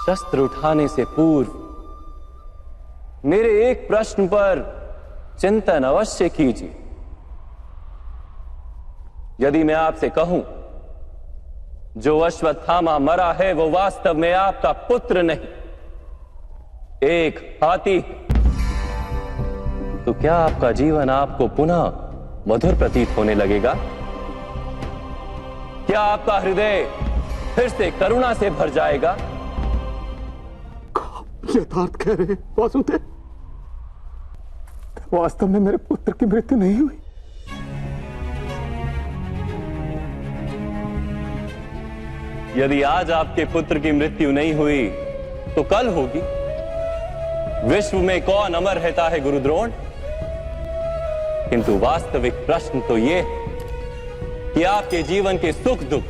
शस्त्र उठाने से पूर्व मेरे एक प्रश्न पर चिंतन अवश्य कीजिए। यदि मैं आपसे कहूं जो अश्वत्थामा मरा है वो वास्तव में आपका पुत्र नहीं, एक हाथी, तो क्या आपका जीवन आपको पुनः मधुर प्रतीत होने लगेगा? क्या आपका हृदय फिर से करुणा से भर जाएगा? यथार्थ कह रहे हैं वासुदेव, वास्तव में मेरे पुत्र की मृत्यु नहीं हुई। यदि आज आपके पुत्र की मृत्यु नहीं हुई तो कल होगी। विश्व में कौन अमर रहता है गुरुद्रोण? किंतु वास्तविक प्रश्न तो यह है कि आपके जीवन के सुख दुख,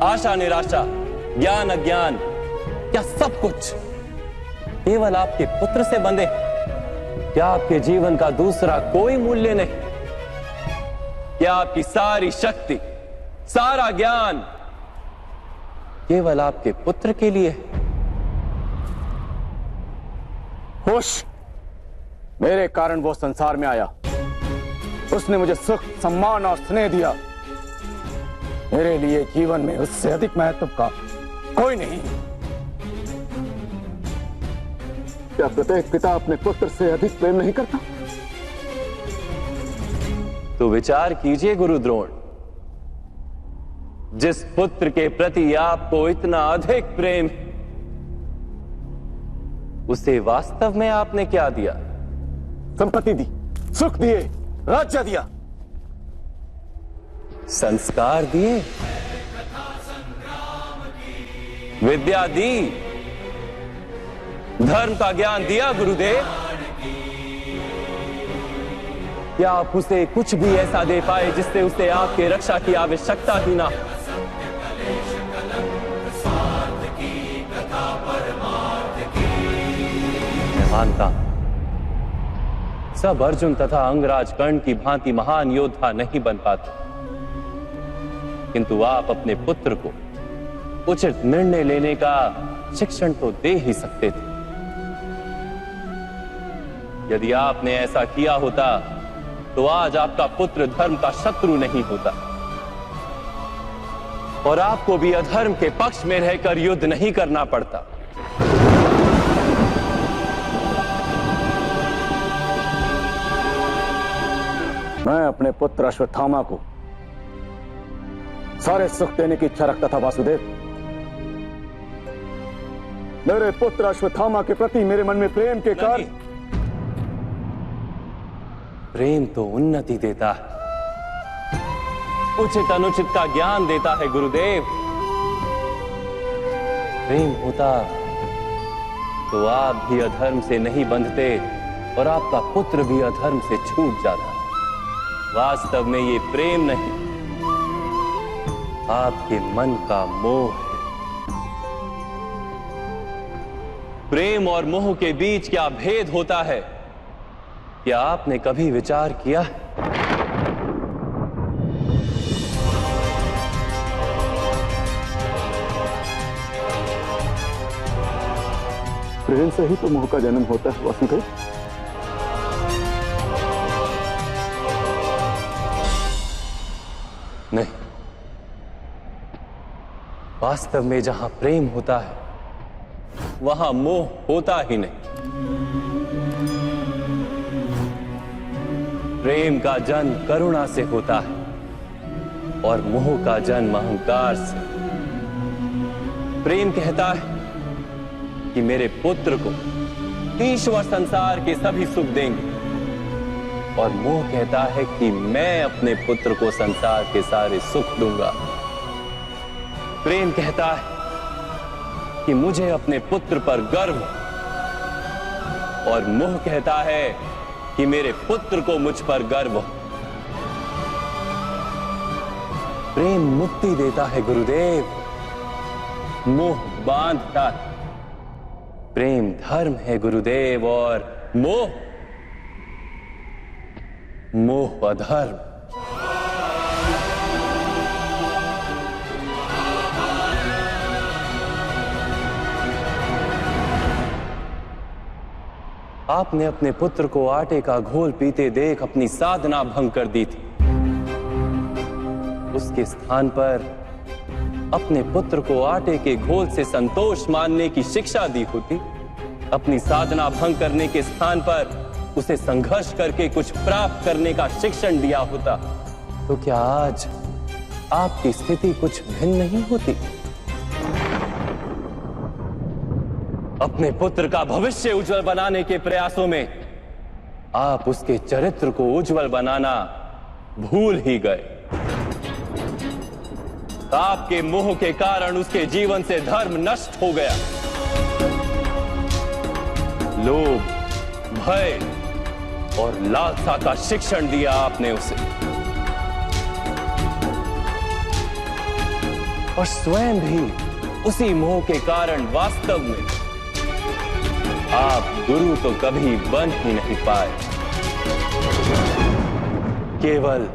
आशा निराशा, ज्ञान अज्ञान, क्या सब कुछ केवल आपके पुत्र से बंधे? क्या आपके जीवन का दूसरा कोई मूल्य नहीं? क्या आपकी सारी शक्ति, सारा ज्ञान केवल आपके पुत्र के लिए? खुश, मेरे कारण वो संसार में आया। उसने मुझे सुख, सम्मान और स्नेह दिया। मेरे लिए जीवन में उससे अधिक महत्व का कोई नहीं। क्या प्रत्येक पिता अपने पुत्र से अधिक प्रेम नहीं करता? तो विचार कीजिए गुरुद्रोण, जिस पुत्र के प्रति आपको इतना अधिक प्रेम, उसे वास्तव में आपने क्या दिया? संपत्ति दी, सुख दिए, राज्य दिया, संस्कार दिए, विद्या दी, धर्म का ज्ञान दिया गुरुदेव। क्या आप उसे कुछ भी ऐसा दे पाए जिससे उसे आपके रक्षा की आवश्यकता ही ना? मैं मानता हूं सब अर्जुन तथा अंगराज कर्ण की भांति महान योद्धा नहीं बन पाते, किंतु आप अपने पुत्र को उचित निर्णय लेने का शिक्षण तो दे ही सकते थे। यदि आपने ऐसा किया होता तो आज आपका पुत्र धर्म का शत्रु नहीं होता और आपको भी अधर्म के पक्ष में रहकर युद्ध नहीं करना पड़ता। मैं अपने पुत्र अश्वत्थामा को सारे सुख देने की इच्छा रखता था वासुदेव। मेरे पुत्र अश्वत्थामा के प्रति मेरे मन में प्रेम के कारण। प्रेम तो उन्नति देता है, उचित अनुचित का ज्ञान देता है गुरुदेव। प्रेम होता तो आप भी अधर्म से नहीं बंधते और आपका पुत्र भी अधर्म से छूट जाता। वास्तव में ये प्रेम नहीं, आपके मन का मोह है। प्रेम और मोह के बीच क्या भेद होता है, क्या आपने कभी विचार किया है? प्रेम से ही तो मोह का जन्म होता है वासुदेव। नहीं, वास्तव में जहां प्रेम होता है वहां मोह होता ही नहीं। प्रेम का जन्म करुणा से होता है और मोह का जन्म अहंकार से। प्रेम कहता है कि मेरे पुत्र को ईश्वर संसार के सभी सुख देंगे और मोह कहता है कि मैं अपने पुत्र को संसार के सारे सुख दूंगा। प्रेम कहता है कि मुझे अपने पुत्र पर गर्व और मोह कहता है कि मेरे पुत्र को मुझ पर गर्व हो। प्रेम मुक्ति देता है गुरुदेव, मोह बांधता है। प्रेम धर्म है गुरुदेव और मोह अधर्म। आपने अपने पुत्र को आटे का घोल पीते देख अपनी साधना भंग कर दी थी। उसके स्थान पर अपने पुत्र को आटे के घोल से संतोष मानने की शिक्षा दी होती। अपनी साधना भंग करने के स्थान पर उसे संघर्ष करके कुछ प्राप्त करने का शिक्षण दिया होता, तो क्या आज आपकी स्थिति कुछ भिन्न नहीं होती? अपने पुत्र का भविष्य उज्जवल बनाने के प्रयासों में आप उसके चरित्र को उज्जवल बनाना भूल ही गए। आपके मोह के कारण उसके जीवन से धर्म नष्ट हो गया। लोभ, भय और लालसा का शिक्षण दिया आपने उसे, और स्वयं भी उसी मोह के कारण वास्तव में आप गुरु तो कभी बन ही नहीं पाए, केवल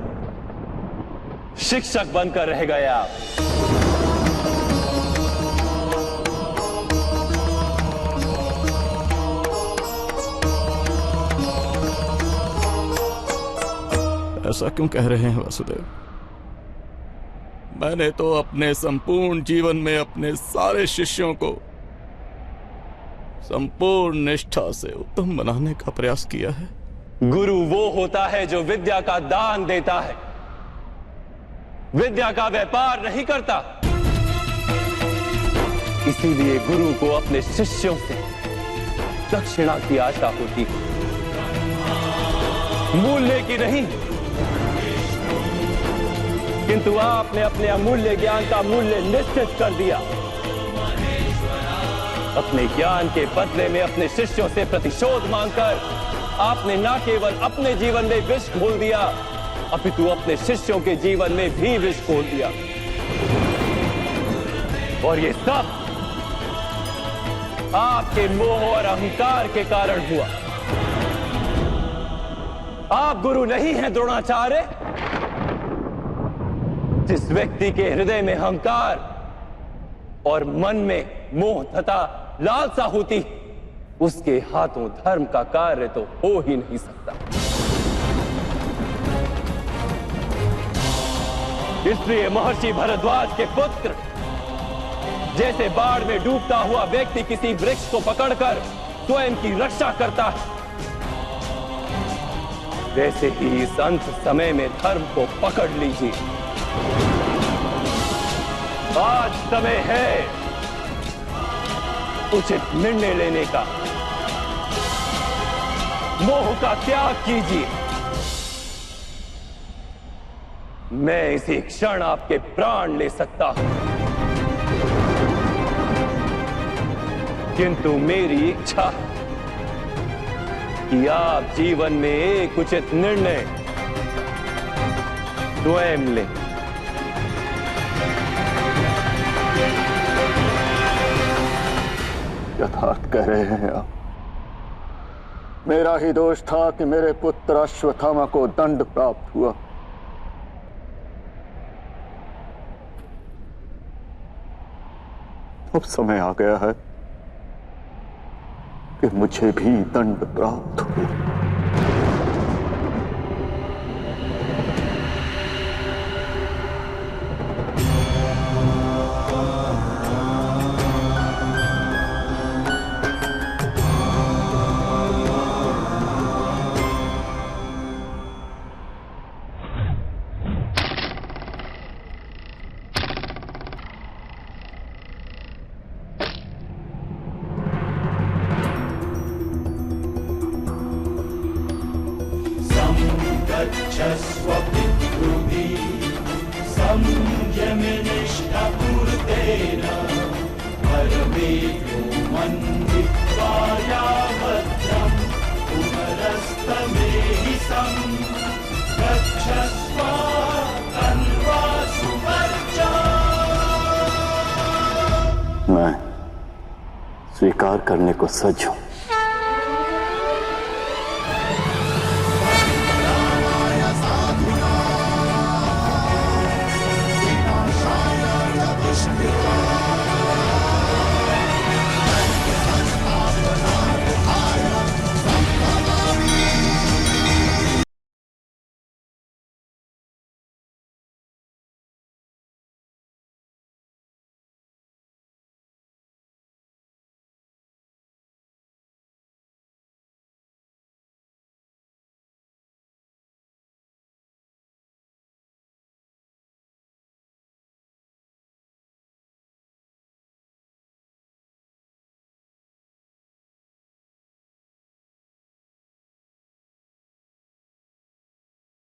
शिक्षक बनकर रह गए आप। ऐसा क्यों कह रहे हैं वासुदेव? मैंने तो अपने संपूर्ण जीवन में अपने सारे शिष्यों को संपूर्ण निष्ठा से उत्तम बनाने का प्रयास किया है। गुरु वो होता है जो विद्या का दान देता है, विद्या का व्यापार नहीं करता। इसीलिए गुरु को अपने शिष्यों से दक्षिणा की आशा होती है, मूल्य की नहीं। किंतु आपने अपने अमूल्य ज्ञान का मूल्य निश्चित कर दिया। अपने ज्ञान के बदले में अपने शिष्यों से प्रतिशोध मांगकर आपने न केवल अपने जीवन में विष घोल दिया, अपितु अपने शिष्यों के जीवन में भी विष घोल दिया। और ये सब आपके मोह और अहंकार के कारण हुआ। आप गुरु नहीं हैं द्रोणाचार्य। जिस व्यक्ति के हृदय में अहंकार और मन में मोह तथा लालसा होती, उसके हाथों धर्म का कार्य तो हो ही नहीं सकता। इसलिए महर्षि भरद्वाज के पुत्र जैसे बाढ़ में डूबता हुआ व्यक्ति किसी वृक्ष को पकड़कर स्वयं की रक्षा करता है, वैसे ही इस अंत समय में धर्म को पकड़ लीजिए। आज समय है उचित निर्णय लेने का। मोह का त्याग कीजिए। मैं इसी क्षण आपके प्राण ले सकता हूं, किंतु मेरी इच्छा है कि आप जीवन में एक उचित निर्णय स्वयं लें। यथार्थ कह रहे हैं आप। मेरा ही दोष था कि मेरे पुत्र अश्वत्थामा को दंड प्राप्त हुआ। अब समय आ गया है कि मुझे भी दंड प्राप्त हो। गच्छस्व पितृभिः संयमनिष्ठापूर्तेन परमेभ्यो मन्दित्वा यावद्यं पुनरस्तमेहि सं गच्छस्व तन्वा सुवर्चा। मैं स्वीकार करने को सज्ज हूं।